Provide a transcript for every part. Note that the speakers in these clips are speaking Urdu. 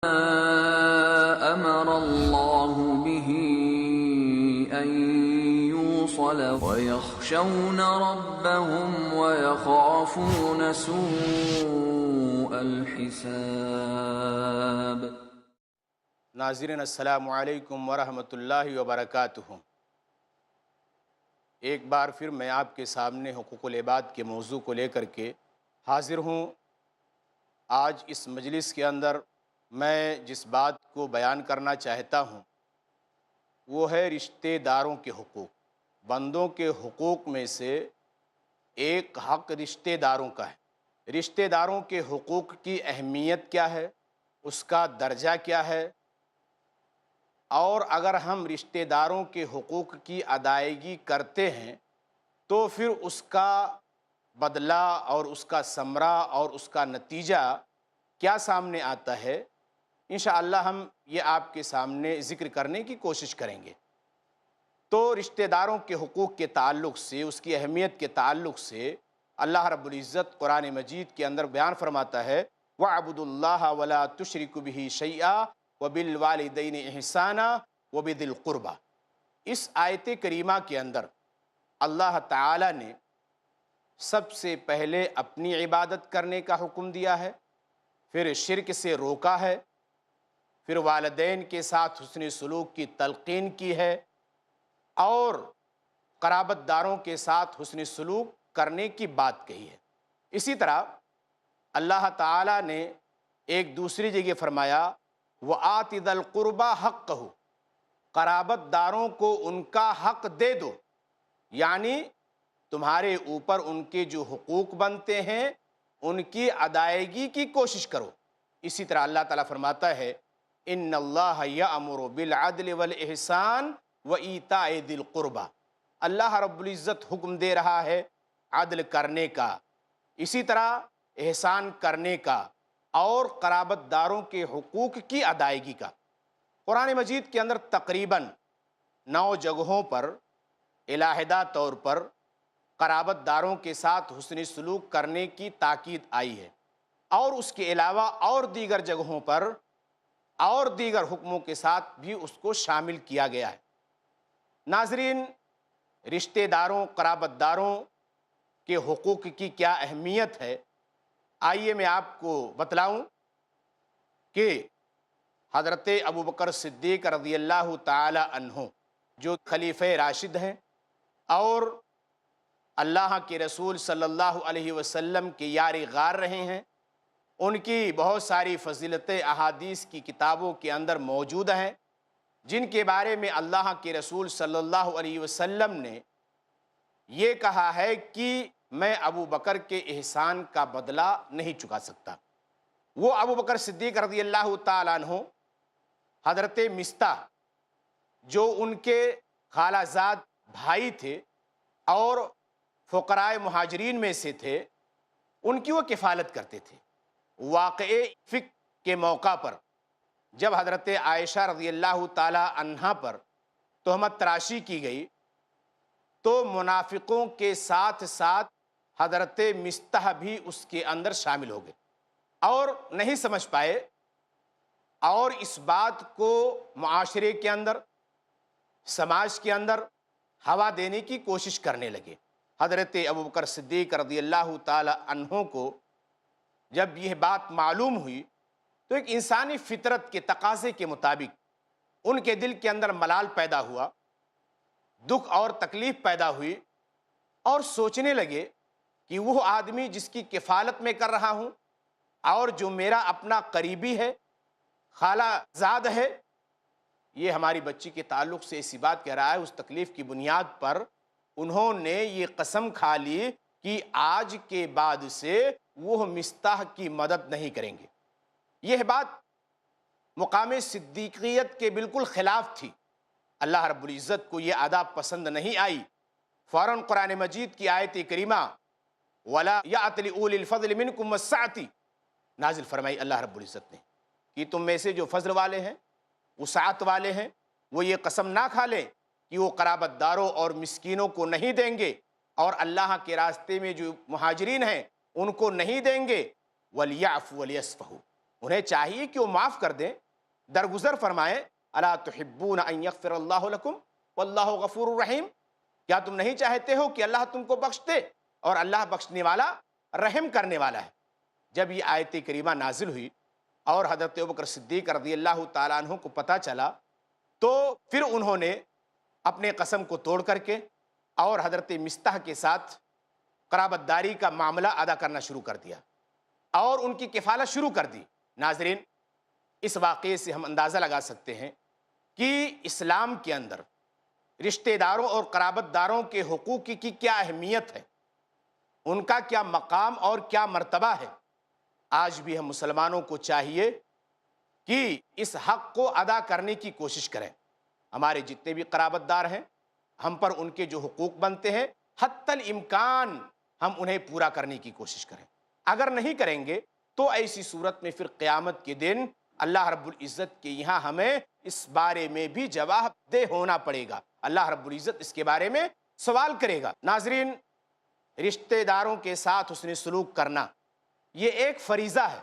أمر الله به أن يوصل ويخشون ربهم ويخافون سوء الحساب۔ ناظرین السلام علیکم ورحمۃ اللہ وبرکاتہ۔ ایک بار پھر میں آپ کے سامنے حقوق العباد کے موضوع کو لے کر کے حاضر ہوں۔ آج اس مجلس کے اندر میں جس بات کو بیان کرنا چاہتا ہوں وہ ہے رشتہ داروں کے حقوق۔ بندوں کے حقوق میں سے ایک حق رشتہ داروں کا ہے۔ رشتہ داروں کے حقوق کی اہمیت کیا ہے، اس کا درجہ کیا ہے، اور اگر ہم رشتہ داروں کے حقوق کی ادائیگی کرتے ہیں تو پھر اس کا بدلہ اور اس کا ثمرہ اور اس کا نتیجہ کیا سامنے آتا ہے، انشاءاللہ ہم یہ آپ کے سامنے ذکر کرنے کی کوشش کریں گے۔ تو رشتہ داروں کے حقوق کے تعلق سے، اس کی اہمیت کے تعلق سے اللہ رب العزت قرآن مجید کے اندر بیان فرماتا ہے وَاعْبُدُوا اللَّهَ وَلَا تُشْرِكُوا بِهِ شَيْئًا وَبِالْوَالِدَيْنِ إِحْسَانًا وَبِذِي الْقُرْبَى۔ اس آیت کریمہ کے اندر اللہ تعالی نے سب سے پہلے اپنی عبادت کرنے کا حکم دیا ہے، پھر شرک سے روکا ہے، پھر والدین کے ساتھ حسن سلوک کی تلقین کی ہے، اور قرابت داروں کے ساتھ حسن سلوک کرنے کی بات کہی ہے۔ اسی طرح اللہ تعالی نے ایک دوسری جگہ فرمایا وَآتِ ذَا الْقُرْبَى حَقَّهُ، قرابت داروں کو ان کا حق دے دو، یعنی تمہارے اوپر ان کے جو حقوق بنتے ہیں ان کی ادائیگی کی کوشش کرو۔ اسی طرح اللہ تعالیٰ فرماتا ہے ان اللہ یأمر بالعدل والإحسان وإیتاء ذی القربى، اللہ رب العزت حکم دے رہا ہے عدل کرنے کا، اسی طرح احسان کرنے کا، اور قرابت داروں کے حقوق کی ادائیگی کا۔ قرآن مجید کے اندر تقریباً 9 جگہوں پر علیحدہ طور پر قرابت داروں کے ساتھ حسن سلوک کرنے کی تاکید آئی ہے، اور اس کے علاوہ اور دیگر جگہوں پر اور دیگر حکموں کے ساتھ بھی اس کو شامل کیا گیا ہے۔ ناظرین، رشتہ داروں، قرابت داروں کے حقوق کی کیا اہمیت ہے، آئیے میں آپ کو بتلاؤں کہ حضرت ابوبکر صدیق رضی اللہ تعالی عنہ جو خلیفہ راشد ہیں اور اللہ کے رسول صلی اللہ علیہ وسلم کے یار غار رہے ہیں، ان کی بہت ساری فضیلتیں احادیث کی کتابوں کے اندر موجود ہیں، جن کے بارے میں اللہ کے رسول صلی اللہ علیہ وسلم نے یہ کہا ہے کہ میں ابو بکر کے احسان کا بدلہ نہیں چکا سکتا۔ وہ ابو بکر صدیق رضی اللہ تعالیٰ عنہ حضرت مستح جو ان کے خالہ زاد بھائی تھے اور فقراء مہاجرین میں سے تھے، ان کی وہ کفالت کرتے تھے۔ واقعے فک کے موقع پر جب حضرت عائشہ رضی اللہ تعالی عنہا پر تہمت تراشی کی گئی تو منافقوں کے ساتھ ساتھ حضرت مستح بھی اس کے اندر شامل ہو گئے اور نہیں سمجھ پائے، اور اس بات کو معاشرے کے اندر، سماج کے اندر ہوا دینے کی کوشش کرنے لگے۔ حضرت ابوبکر صدیق رضی اللہ تعالی عنہ کو جب یہ بات معلوم ہوئی تو ایک انسانی فطرت کے تقاضے کے مطابق ان کے دل کے اندر ملال پیدا ہوا، دکھ اور تکلیف پیدا ہوئی، اور سوچنے لگے کہ وہ آدمی جس کی کفالت میں کر رہا ہوں اور جو میرا اپنا قریبی ہے، خالہ زاد ہے، یہ ہماری بچی کے تعلق سے ایسی بات کہہ رہا ہے۔ اس تکلیف کی بنیاد پر انہوں نے یہ قسم کھا لی کہ آج کے بعد سے وہ مستح کی مدد نہیں کریں گے۔ یہ بات مقام صدیقیت کے بالکل خلاف تھی۔ اللہ رب العزت کو یہ عادت پسند نہیں آئی، فوراً قرآن مجید کی آیت کریمہ وَلَا يَأْتَلِ أُولِي الْفَضْلِ مِنْكُمْ وَالسَّعَةِ نازل فرمائی اللہ رب العزت نے کہ تم میں سے جو فضل والے ہیں، وسعت والے ہیں، وہ یہ قسم نہ کھا لیں کہ وہ قرابت داروں اور مسکینوں کو نہیں دیں گے، اور اللہ کے راستے میں جو مہاجرین ہیں ان کو نہیں دیں گے۔ وَلْيَعْفُوا وَلْيَصْفَحُوا، انہیں چاہیے کہ وہ معاف کر دیں، درگزر فرمائیں۔ الا تحبون ان یغفر اللہ لکم واللہ غفور الرحیم، کیا تم نہیں چاہتے ہو کہ اللہ تم کو بخش دے، اور اللہ بخشنے والا رحم کرنے والا ہے۔ جب یہ آیت کریمہ نازل ہوئی اور حضرت ابوبکر صدیق رضی اللہ تعالیٰ عنہ کو پتہ چلا، تو پھر انہوں نے اپنے قسم کو توڑ کر کے اور حضرت مستح کے ساتھ قرابت داری کا معاملہ ادا کرنا شروع کر دیا اور ان کی کفالت شروع کر دی۔ ناظرین، اس واقعے سے ہم اندازہ لگا سکتے ہیں کہ اسلام کے اندر رشتہ داروں اور قرابت داروں کے حقوق کی کیا اہمیت ہے، ان کا کیا مقام اور کیا مرتبہ ہے۔ آج بھی ہم مسلمانوں کو چاہیے کہ اس حق کو ادا کرنے کی کوشش کریں۔ ہمارے جتنے بھی قرابت دار ہیں، ہم پر ان کے جو حقوق بنتے ہیں حتی الامکان ہم انہیں پورا کرنے کی کوشش کریں۔ اگر نہیں کریں گے تو ایسی صورت میں پھر قیامت کے دن اللہ رب العزت کے یہاں ہمیں اس بارے میں بھی جواب دہ ہونا پڑے گا۔ اللہ رب العزت اس کے بارے میں سوال کرے گا۔ ناظرین، رشتہ داروں کے ساتھ حسن سلوک کرنا یہ ایک فریضہ ہے۔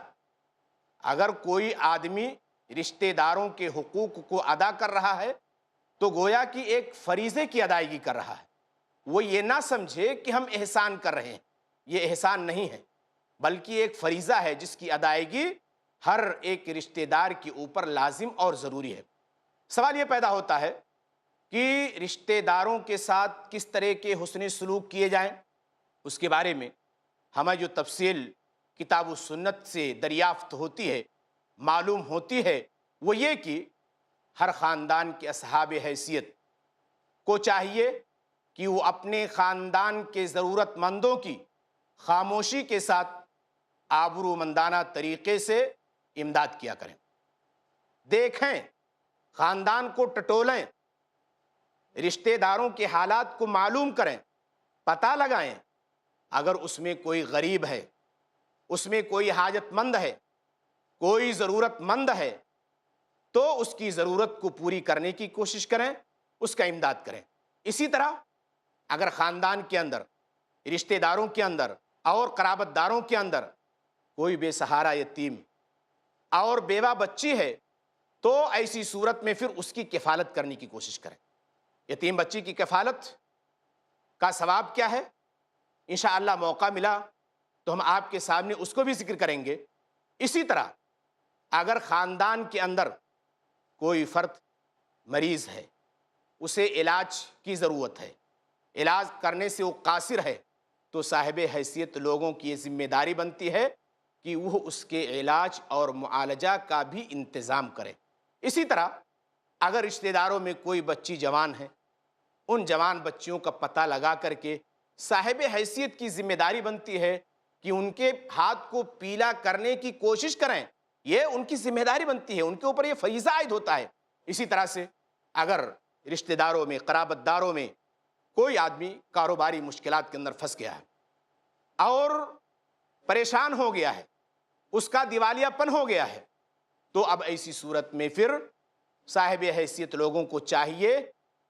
اگر کوئی آدمی رشتہ داروں کے حقوق کو ادا کر رہا ہے تو گویا کہ ایک فریضے کی ادائیگی کر رہا ہے۔ وہ یہ نہ سمجھے کہ ہم احسان کر رہے ہیں، یہ احسان نہیں ہے، بلکہ ایک فریضہ ہے جس کی ادائیگی ہر ایک رشتہ دار کے اوپر لازم اور ضروری ہے۔ سوال یہ پیدا ہوتا ہے کہ رشتہ داروں کے ساتھ کس طرح کے حسن سلوک کیے جائیں۔ اس کے بارے میں ہمیں جو تفصیل کتاب و سنت سے دریافت ہوتی ہے، معلوم ہوتی ہے، وہ یہ کہ ہر خاندان کے اصحاب حیثیت کو چاہیے کہ وہ اپنے خاندان کے ضرورت مندوں کی خاموشی کے ساتھ آبرومندانہ طریقے سے امداد کیا کریں۔ دیکھیں، خاندان کو ٹٹولیں، رشتہ داروں کے حالات کو معلوم کریں، پتہ لگائیں۔ اگر اس میں کوئی غریب ہے، اس میں کوئی حاجت مند ہے، کوئی ضرورت مند ہے، تو اس کی ضرورت کو پوری کرنے کی کوشش کریں، اس کا امداد کریں۔ اسی طرح اگر خاندان کے اندر، رشتہ داروں کے اندر اور قرابت داروں کے اندر کوئی بے سہارا یتیم اور بیوہ بچی ہے تو ایسی صورت میں پھر اس کی کفالت کرنے کی کوشش کریں۔ یتیم بچی کی کفالت کا ثواب کیا ہے، انشاءاللہ موقع ملا تو ہم آپ کے سامنے اس کو بھی ذکر کریں گے۔ اسی طرح اگر خاندان کے اندر کوئی فرد مریض ہے، اسے علاج کی ضرورت ہے، علاج کرنے سے وہ قاصر ہے، تو صاحب حیثیت لوگوں کی یہ ذمہ داری بنتی ہے کہ وہ اس کے علاج اور معالجہ کا بھی انتظام کرے۔ اسی طرح اگر رشتہ داروں میں کوئی بچی جوان ہے، ان جوان بچیوں کا پتہ لگا کر کے صاحب حیثیت کی ذمہ داری بنتی ہے کہ ان کے ہاتھ کو پیلا کرنے کی کوشش کریں۔ یہ ان کی ذمہ داری بنتی ہے، ان کے اوپر یہ فریضہ عائد ہوتا ہے۔ اسی طرح سے اگر رشتہ داروں میں، قرابت داروں میں کوئی آدمی کاروباری مشکلات کے اندر پھنس گیا ہے اور پریشان ہو گیا ہے، اس کا دیوالیہ پن ہو گیا ہے، تو اب ایسی صورت میں پھر صاحب حیثیت لوگوں کو چاہیے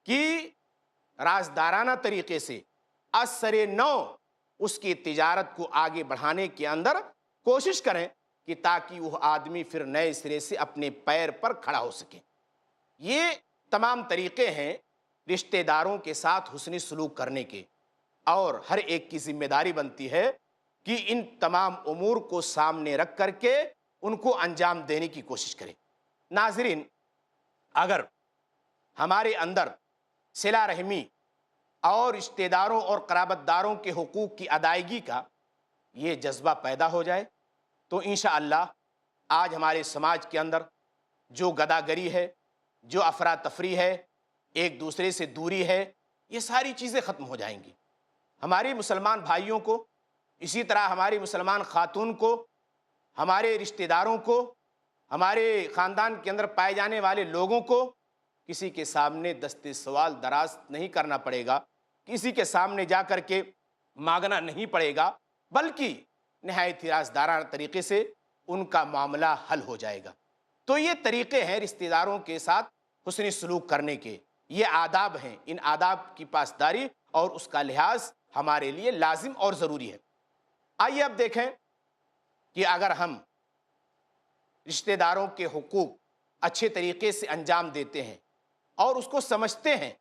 کہ رازدارانہ طریقے سے اثر نو اس کی تجارت کو آگے بڑھانے کے اندر کوشش کریں کہ تاکہ وہ آدمی پھر نئے سرے سے اپنے پیر پر کھڑا ہو سکے۔ یہ تمام طریقے ہیں رشتہ داروں کے ساتھ حسن سلوک کرنے کے، اور ہر ایک کی ذمہ داری بنتی ہے کہ ان تمام امور کو سامنے رکھ کر کے ان کو انجام دینے کی کوشش کرے۔ ناظرین، اگر ہمارے اندر صلہ رحمی اور رشتہ داروں اور قرابت داروں کے حقوق کی ادائیگی کا یہ جذبہ پیدا ہو جائے تو انشاءاللہ آج ہمارے سماج کے اندر جو گداگری ہے، جو افراتفری ہے، ایک دوسرے سے دوری ہے، یہ ساری چیزیں ختم ہو جائیں گی۔ ہماری مسلمان بھائیوں کو، اسی طرح ہماری مسلمان خاتون کو، ہمارے رشتہ داروں کو، ہمارے خاندان کے اندر پائے جانے والے لوگوں کو کسی کے سامنے دست سوال دراز نہیں کرنا پڑے گا، کسی کے سامنے جا کر کے مانگنا نہیں پڑے گا، بلکہ نہایت ہی رازدارانہ طریقے سے ان کا معاملہ حل ہو جائے گا۔ تو یہ طریقے ہیں رشتہ داروں کے ساتھ حسن سلوک کرنے کے، یہ آداب ہیں۔ ان آداب کی پاسداری اور اس کا لحاظ ہمارے لیے لازم اور ضروری ہے۔ آئیے اب دیکھیں کہ اگر ہم رشتہ داروں کے حقوق اچھے طریقے سے انجام دیتے ہیں اور اس کو سمجھتے ہیں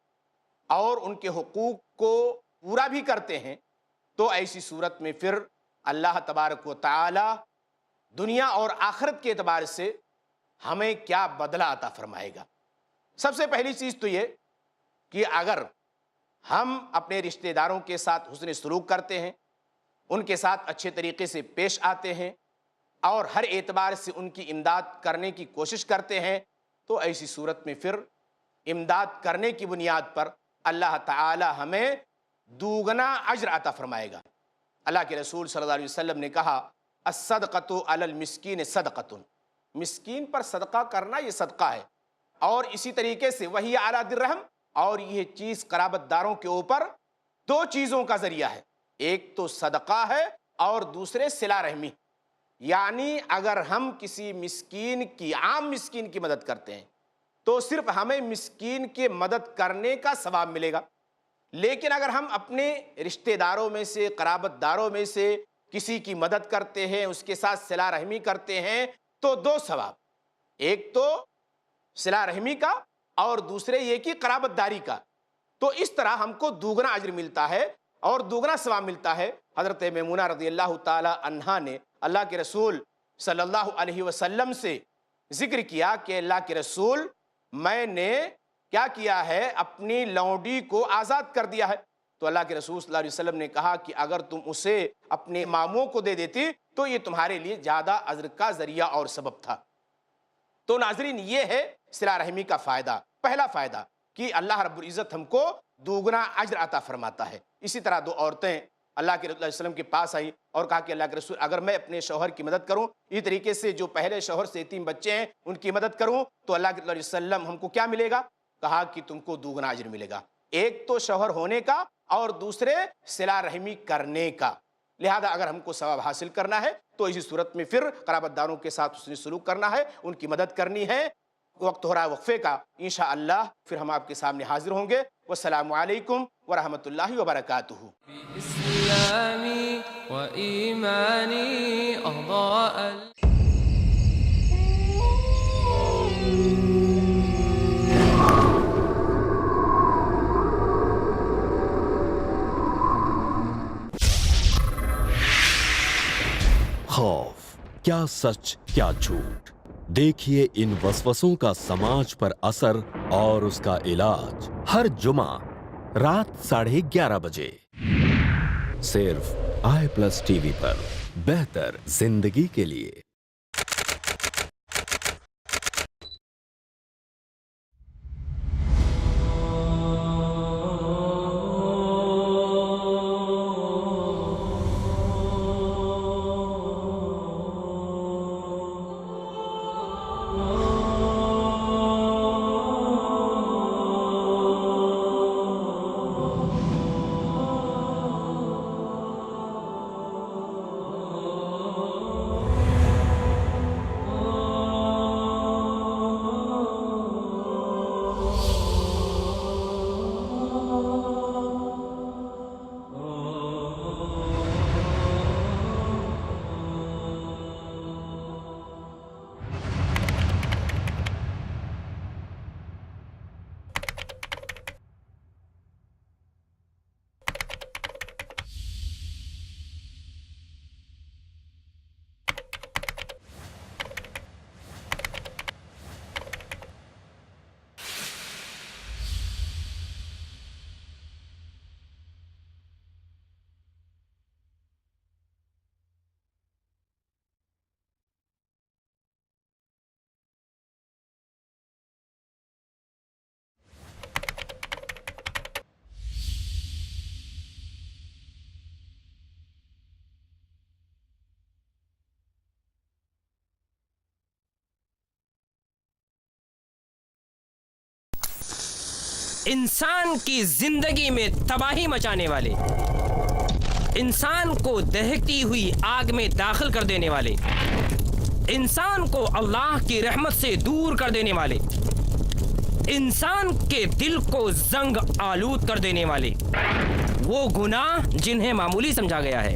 اور ان کے حقوق کو پورا بھی کرتے ہیں، تو ایسی صورت میں پھر اللہ تبارک و تعالی دنیا اور آخرت کے اعتبار سے ہمیں کیا بدلہ عطا فرمائے گا۔ سب سے پہلی چیز تو یہ کہ اگر ہم اپنے رشتہ داروں کے ساتھ حسن سلوک کرتے ہیں، ان کے ساتھ اچھے طریقے سے پیش آتے ہیں اور ہر اعتبار سے ان کی امداد کرنے کی کوشش کرتے ہیں، تو ایسی صورت میں پھر امداد کرنے کی بنیاد پر اللہ تعالی ہمیں دوگنا اجر عطا فرمائے گا۔ اللہ کے رسول صلی اللہ علیہ وسلم نے کہا الصدقۃ علی المسکین صدقۃ، مسکین پر صدقہ کرنا یہ صدقہ ہے، اور اسی طریقے سے وہی اعلیٰ الرحم، اور یہ چیز قرابت داروں کے اوپر دو چیزوں کا ذریعہ ہے، ایک تو صدقہ ہے اور دوسرے صلہ رحمی۔ یعنی اگر ہم کسی مسکین کی، عام مسکین کی مدد کرتے ہیں تو صرف ہمیں مسکین کی مدد کرنے کا ثواب ملے گا، لیکن اگر ہم اپنے رشتہ داروں میں سے، قرابت داروں میں سے کسی کی مدد کرتے ہیں، اس کے ساتھ صلہ رحمی کرتے ہیں، تو دو ثواب، ایک تو صلہ رحمی کا اور دوسرے یہ کہ قرابت داری کا، تو اس طرح ہم کو دوگنا اجر ملتا ہے اور دوگنا ثواب ملتا ہے۔ حضرت میمونہ رضی اللہ تعالی عنہا نے اللہ کے رسول صلی اللہ علیہ وسلم سے ذکر کیا کہ اللہ کے رسول، میں نے کیا کیا ہے، اپنی لونڈی کو آزاد کر دیا ہے۔ تو اللہ کے رسول صلی اللہ علیہ وسلم نے کہا کہ اگر تم اسے اپنے ماموں کو دے دیتی تو یہ تمہارے لیے زیادہ اجر کا ذریعہ اور سبب تھا۔ تو ناظرین، یہ ہے صلہ رحمی کا فائدہ، پہلا فائدہ کہ اللہ رب العزت ہم کو دوگنا اجر عطا فرماتا ہے۔ اسی طرح دو عورتیں اللہ کے رسول صلی اللہ علیہ وسلم کے پاس آئیں اور کہا کہ اللہ کے رسول، اگر میں اپنے شوہر کی مدد کروں، اسی طریقے سے جو پہلے شوہر سے یتیم بچے ہیں ان کی مدد کروں، تو اللہ کے رسول علیہ وسلم ہم کو کیا ملے گا؟ کہا کہ تم کو دوگنا اجر ملے گا، ایک تو شوہر ہونے کا اور دوسرے صلہ رحمی کرنے کا۔ لہذا اگر ہم کو ثواب حاصل کرنا ہے تو اسی صورت میں پھر قرابت داروں کے ساتھ حسن سلوک کرنا ہے، ان کی مدد کرنی ہے۔ وقت ہو رہا ہے وقفے کا، انشاءاللہ پھر ہم آپ کے سامنے حاضر ہوں گے۔ والسلام علیکم ورحمۃ اللہ وبرکاتہ۔ بإسلامي وإيماني أضاء خوف، کیا سچ کیا جھوٹ، دیکھیے ان وسوسوں کا سماج پر اثر اور اس کا علاج ہر جمعہ رات 11:30 بجے صرف i+ ٹی وی پر، بہتر زندگی کے لیے۔ انسان کی زندگی میں تباہی مچانے والے، انسان کو دہکتی ہوئی آگ میں داخل کر دینے والے، انسان کو اللہ کی رحمت سے دور کر دینے والے، انسان کے دل کو زنگ آلود کر دینے والے وہ گناہ جنہیں معمولی سمجھا گیا ہے،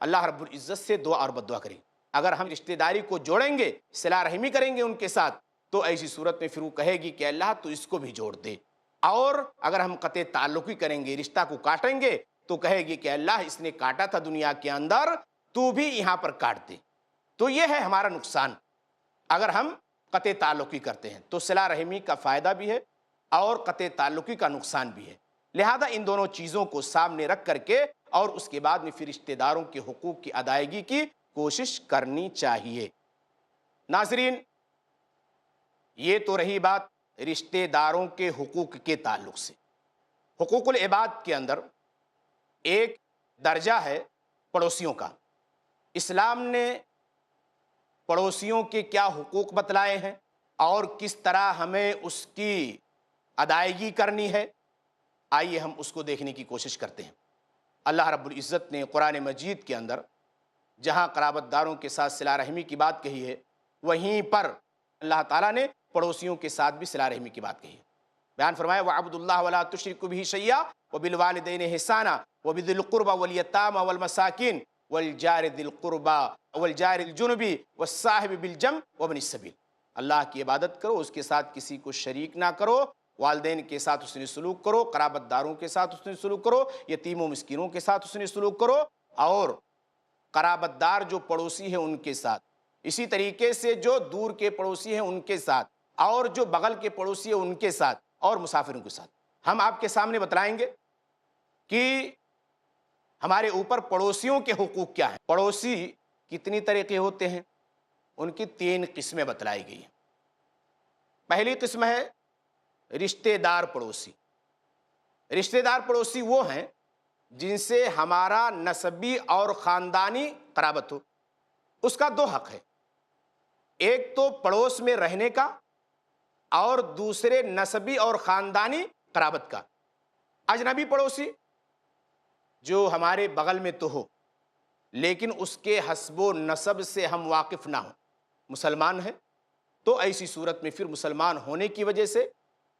اللہ رب العزت سے دعا اور بد دعا کریں۔ اگر ہم رشتہ داری کو جوڑیں گے، صلہ رحمی کریں گے ان کے ساتھ، تو ایسی صورت میں پھر وہ کہے گی کہ اللہ تو اس کو بھی جوڑ دے۔ اور اگر ہم قطع تعلقی کریں گے، رشتہ کو کاٹیں گے، تو کہے گی کہ اللہ اس نے کاٹا تھا دنیا کے اندر، تو بھی یہاں پر کاٹ دے۔ تو یہ ہے ہمارا نقصان اگر ہم قطع تعلقی کرتے ہیں۔ تو صلہ رحمی کا فائدہ بھی ہے اور قطع تعلقی کا نقصان بھی ہے، لہذا ان دونوں چیزوں کو سامنے رکھ کر کے اور اس کے بعد میں پھر رشتہ داروں کے حقوق کی ادائیگی کی کوشش کرنی چاہیے۔ ناظرین، یہ تو رہی بات رشتہ داروں کے حقوق کے تعلق سے۔ حقوق العباد کے اندر ایک درجہ ہے پڑوسیوں کا۔ اسلام نے پڑوسیوں کے کیا حقوق بتلائے ہیں اور کس طرح ہمیں اس کی ادائیگی کرنی ہے، آئیے ہم اس کو دیکھنے کی کوشش کرتے ہیں۔ اللہ رب العزت نے قرآن مجید کے اندر جہاں قرابت داروں کے ساتھ صلہ رحمی کی بات کہی ہے، وہیں پر اللہ تعالیٰ نے پڑوسیوں کے ساتھ بھی صلہ رحمی کی بات کہی ہے۔ بیان فرمایا وَاعْبُدُوا اللَّهَ وَلَا تُشْرِكُوا بِهِ شَيْئًا وَبِالْوَالِدَيْنِ إِحْسَانًا وَبِذِي الْقُرْبَى وَالْيَتَامَى وَالْمَسَاكِينِ وَالْجَارِ ذِي الْقُرْبَى وَالْجَارِ الْجُنُبِ وَالصَّاحِبِ بِالْجَنبِ وَابْنِ السَّبِيلِ۔ اللہ کی عبادت کرو، اس کے ساتھ کسی کو شریک نہ کرو، والدین کے ساتھ حسن سلوک کرو، قرابت داروں کے ساتھ حسن سلوک کرو، یتیم و مسکینوں کے ساتھ حسن سلوک کرو، اور قرابت دار جو پڑوسی ہیں ان کے ساتھ، اسی طریقے سے جو دور کے پڑوسی ہیں ان کے ساتھ، اور جو بغل کے پڑوسی ہیں ان کے ساتھ، اور مسافروں کے ساتھ۔ ہم آپ کے سامنے بتلائیں گے کہ ہمارے اوپر پڑوسیوں کے حقوق کیا ہیں۔ پڑوسی کتنی طریقے ہوتے ہیں، ان کی 3 قسمیں بتلائی گئی ہیں۔ پہلی قسم ہے رشتہ دار پڑوسی۔ رشتہ دار پڑوسی وہ ہیں جن سے ہمارا نسبی اور خاندانی قرابت ہو۔ اس کا 2 حق ہے، ایک تو پڑوس میں رہنے کا اور دوسرے نسبی اور خاندانی قرابت کا۔ اجنبی پڑوسی جو ہمارے بغل میں تو ہو لیکن اس کے حسب و نسب سے ہم واقف نہ ہوں، مسلمان ہے، تو ایسی صورت میں پھر مسلمان ہونے کی وجہ سے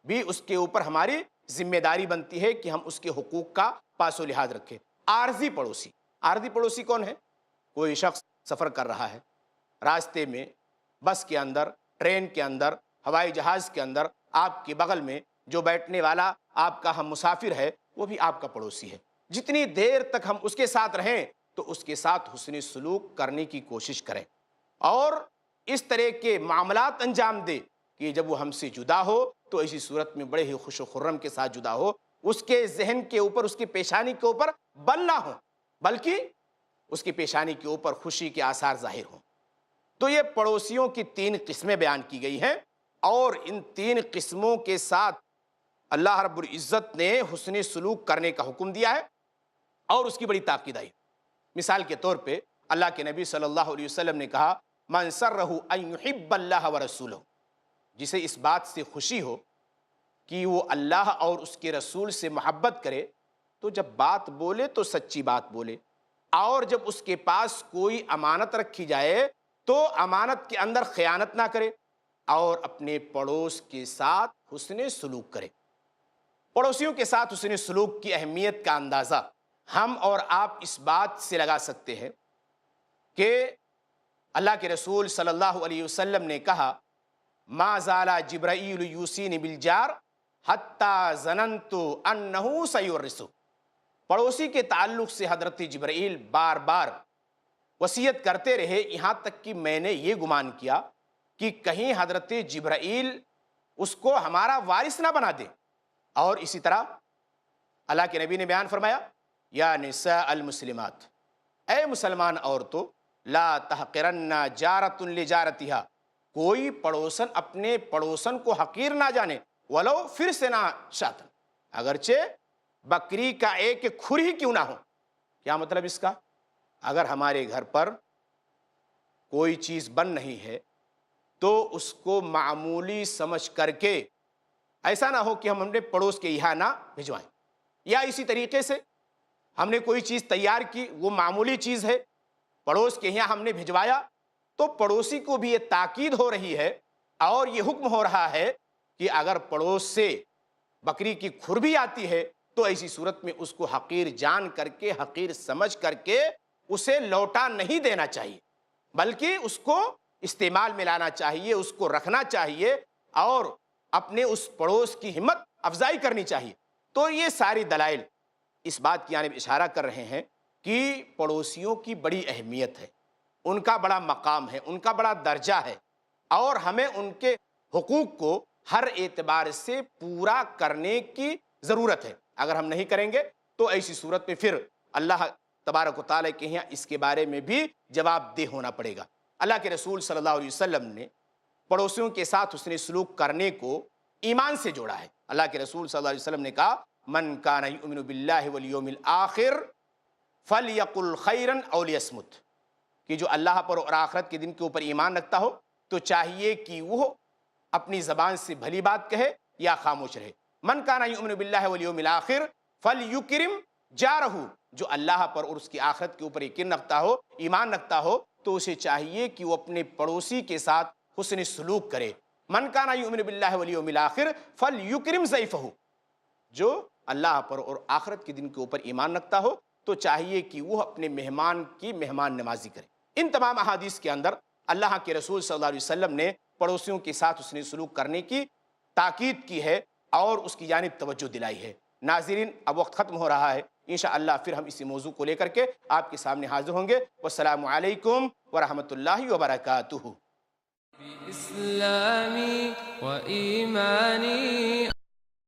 بھی اس کے اوپر ہماری ذمہ داری بنتی ہے کہ ہم اس کے حقوق کا پاس و لحاظ رکھیں۔ عارضی پڑوسی، عارضی پڑوسی کون ہے؟ کوئی شخص سفر کر رہا ہے، راستے میں بس کے اندر، ٹرین کے اندر، ہوائی جہاز کے اندر آپ کے بغل میں جو بیٹھنے والا آپ کا ہم مسافر ہے وہ بھی آپ کا پڑوسی ہے۔ جتنی دیر تک ہم اس کے ساتھ رہیں تو اس کے ساتھ حسن سلوک کرنے کی کوشش کریں اور اس طرح کے معاملات انجام دے کہ جب وہ ہم سے جدا ہو تو ایسی صورت میں بڑے ہی خوش و خرم کے ساتھ جدا ہو، اس کے ذہن کے اوپر، اس کی پیشانی کے اوپر بل نہ ہو بلکہ اس کی پیشانی کے اوپر خوشی کے آثار ظاہر ہوں۔ تو یہ پڑوسیوں کی 3 قسمیں بیان کی گئی ہیں، اور ان 3 قسموں کے ساتھ اللہ رب العزت نے حسن سلوک کرنے کا حکم دیا ہے اور اس کی بڑی تاکید آئی۔ مثال کے طور پہ اللہ کے نبی صلی اللہ علیہ وسلم نے کہا من سرہ ان یحب اللہ ورسولہ، جسے اس بات سے خوشی ہو کہ وہ اللہ اور اس کے رسول سے محبت کرے تو جب بات بولے تو سچی بات بولے، اور جب اس کے پاس کوئی امانت رکھی جائے تو امانت کے اندر خیانت نہ کرے، اور اپنے پڑوس کے ساتھ حسن سلوک کرے۔ پڑوسیوں کے ساتھ حسن سلوک کی اہمیت کا اندازہ ہم اور آپ اس بات سے لگا سکتے ہیں کہ اللہ کے رسول صلی اللہ علیہ وسلم نے کہا ما زال جبرائیل یوصینی بالجار حتی ظننت انہ سیورثہ۔ پڑوسی کے تعلق سے حضرت جبرائیل بار بار وصیت کرتے رہے، یہاں تک کہ میں نے یہ گمان کیا کہ کہیں حضرت جبرائیل اس کو ہمارا وارث نہ بنا دے۔ اور اسی طرح اللہ کے نبی نے بیان فرمایا یا نساء المسلمات، اے مسلمان عورتوں، لا تحقرن جارۃ لجارتها، کوئی پڑوسن اپنے پڑوسن کو حقیر نہ جانے، ولو پھر سے نہ شاتن، اگرچہ بکری کا ایک کھر ہی کیوں نہ ہو۔ کیا مطلب اس کا؟ اگر ہمارے گھر پر کوئی چیز بن نہیں ہے تو اس کو معمولی سمجھ کر کے ایسا نہ ہو کہ ہم اپنے پڑوس کے یہاں نہ بھجوائیں، یا اسی طریقے سے ہم نے کوئی چیز تیار کی، وہ معمولی چیز ہے، پڑوس کے یہاں ہم نے بھجوایا، تو پڑوسی کو بھی یہ تاکید ہو رہی ہے اور یہ حکم ہو رہا ہے کہ اگر پڑوس سے بکری کی کھر بھی آتی ہے تو ایسی صورت میں اس کو حقیر جان کر کے، حقیر سمجھ کر کے اسے لوٹا نہیں دینا چاہیے، بلکہ اس کو استعمال میں لانا چاہیے، اس کو رکھنا چاہیے اور اپنے اس پڑوس کی ہمت افزائی کرنی چاہیے۔ تو یہ ساری دلائل اس بات کی جانب اشارہ کر رہے ہیں کہ پڑوسیوں کی بڑی اہمیت ہے، ان کا بڑا مقام ہے، ان کا بڑا درجہ ہے، اور ہمیں ان کے حقوق کو ہر اعتبار سے پورا کرنے کی ضرورت ہے۔ اگر ہم نہیں کریں گے تو ایسی صورت میں پھر اللہ تبارک و تعالیٰ کے یہاں اس کے بارے میں بھی جواب دہ ہونا پڑے گا۔ اللہ کے رسول صلی اللہ علیہ وسلم نے پڑوسیوں کے ساتھ حسن سلوک کرنے کو ایمان سے جوڑا ہے۔ اللہ کے رسول صلی اللہ علیہ وسلم نے کہا من کان یؤمن باللہ والیوم الآخر فلیقل خیرا او لیصمت، کہ جو اللہ پر اور آخرت کے دن کے اوپر ایمان رکھتا ہو تو چاہیے کہ وہ اپنی زبان سے بھلی بات کہے یا خاموش رہے۔ من کان یؤمن باللہ والیوم الآخر فلیکرم جارہ، جو اللہ پر اور اس کی آخرت کے اوپر یقین رکھتا ہو، ایمان رکھتا ہو، تو اسے چاہیے کہ وہ اپنے پڑوسی کے ساتھ حسن سلوک کرے۔ من کان یؤمن باللہ والیوم الآخر فلیکرم ضیفہ، جو اللہ پر اور آخرت کے دن کے اوپر ایمان رکھتا ہو تو چاہیے کہ وہ اپنے مہمان کی مہمان نوازی کرے۔ ان تمام احادیث کے اندر اللہ کے رسول صلی اللہ علیہ وسلم نے پڑوسیوں کے ساتھ حسن سلوک کرنے کی تاکید کی ہے اور اس کی جانب توجہ دلائی ہے۔ ناظرین، اب وقت ختم ہو رہا ہے، انشاءاللہ پھر ہم اسی موضوع کو لے کر کے آپ کے سامنے حاضر ہوں گے۔ والسلام علیکم ورحمۃ اللہ وبرکاتہ۔ بإسلامي وإيماني